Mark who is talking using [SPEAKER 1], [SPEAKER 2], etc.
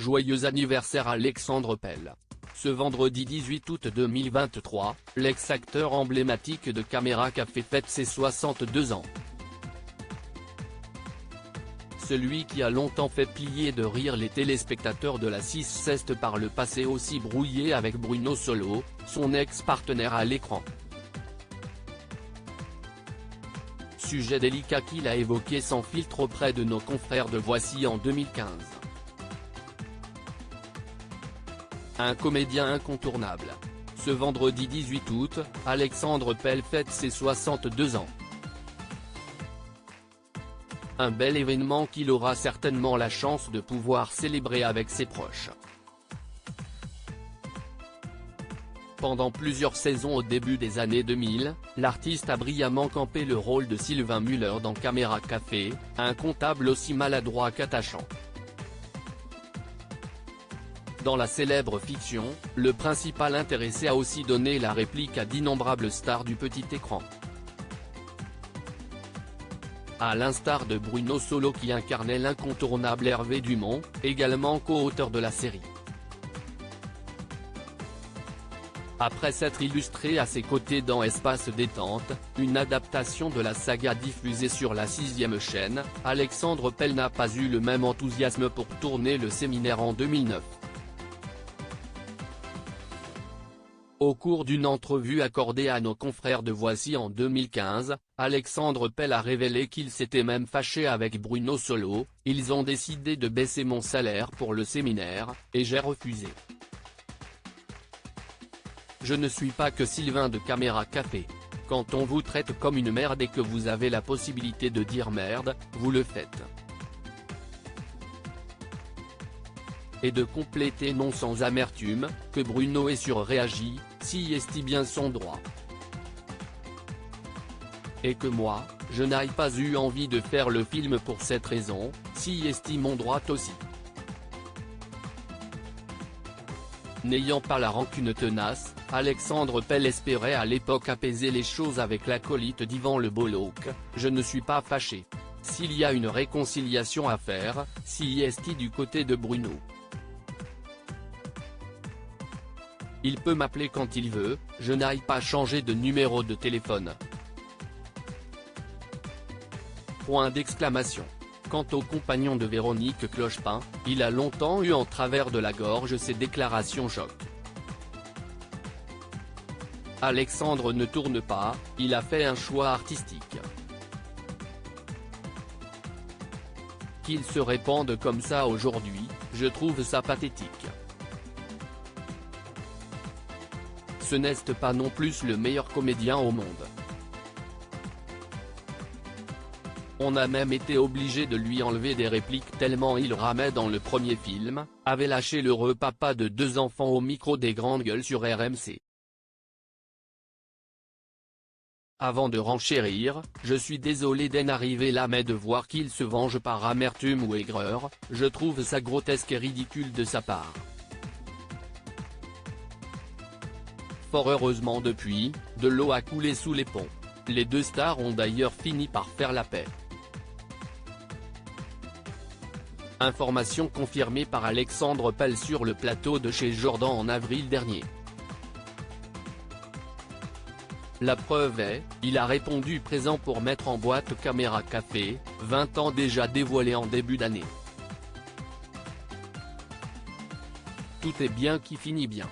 [SPEAKER 1] Joyeux anniversaire Alexandre Pell. Ce vendredi 18 août 2023, l'ex-acteur emblématique de Caméra Café fête ses 62 ans. Celui qui a longtemps fait plier de rire les téléspectateurs de la 6 par le passé aussi brouillé avec Bruno Solo, son ex-partenaire à l'écran. Sujet délicat qu'il a évoqué sans filtre auprès de nos confrères de Voici en 2015. Un comédien incontournable. Ce vendredi 18 août, Alexandre Pell fête ses 62 ans. Un bel événement qu'il aura certainement la chance de pouvoir célébrer avec ses proches. Pendant plusieurs saisons au début des années 2000, l'artiste a brillamment campé le rôle de Sylvain Muller dans Caméra Café, un comptable aussi maladroit qu'attachant. Dans la célèbre fiction, le principal intéressé a aussi donné la réplique à d'innombrables stars du petit écran. À l'instar de Bruno Solo qui incarnait l'incontournable Hervé Dumont, également co-auteur de la série. Après s'être illustré à ses côtés dans Espace Détente, une adaptation de la saga diffusée sur la 6e chaîne, Alexandre Pell n'a pas eu le même enthousiasme pour tourner Le Séminaire en 2009. Au cours d'une entrevue accordée à nos confrères de Voici en 2015, Alexandre Pell a révélé qu'il s'était même fâché avec Bruno Solo. « Ils ont décidé de baisser mon salaire pour Le Séminaire, et j'ai refusé. Je ne suis pas que Sylvain de Caméra Café. Quand on vous traite comme une merde et que vous avez la possibilité de dire merde, vous le faites. » Et de compléter non sans amertume, que Bruno ait surréagi, s'y estime bien son droit. Et que moi, je n'aille pas eu envie de faire le film pour cette raison, s'y estime mon droit aussi. N'ayant pas la rancune tenace, Alexandre Pell espérait à l'époque apaiser les choses avec l'acolyte d'Yvan Le Bolloc. Je ne suis pas fâché. S'il y a une réconciliation à faire, s'y est du côté de Bruno. Il peut m'appeler quand il veut, je n'aille pas changer de numéro de téléphone. Point d'exclamation. Quant au compagnon de Véronique Clopin, il a longtemps eu en travers de la gorge ses déclarations choc. Alexandre ne tourne pas, il a fait un choix artistique. Qu'il se répande comme ça aujourd'hui, je trouve ça pathétique. Ce n'est pas non plus le meilleur comédien au monde. On a même été obligé de lui enlever des répliques tellement il ramait dans le premier film, avait lâché l'heureux papa de 2 enfants au micro des grandes gueules sur RMC. Avant de renchérir, je suis désolé d'en arriver là mais de voir qu'il se venge par amertume ou aigreur, je trouve ça grotesque et ridicule de sa part. Fort heureusement depuis, de l'eau a coulé sous les ponts. Les deux stars ont d'ailleurs fini par faire la paix. Information confirmée par Alexandre Pell sur le plateau de chez Jordan en avril dernier. La preuve est, il a répondu présent pour mettre en boîte Caméra Café, 20 ans déjà dévoilé en début d'année. Tout est bien qui finit bien.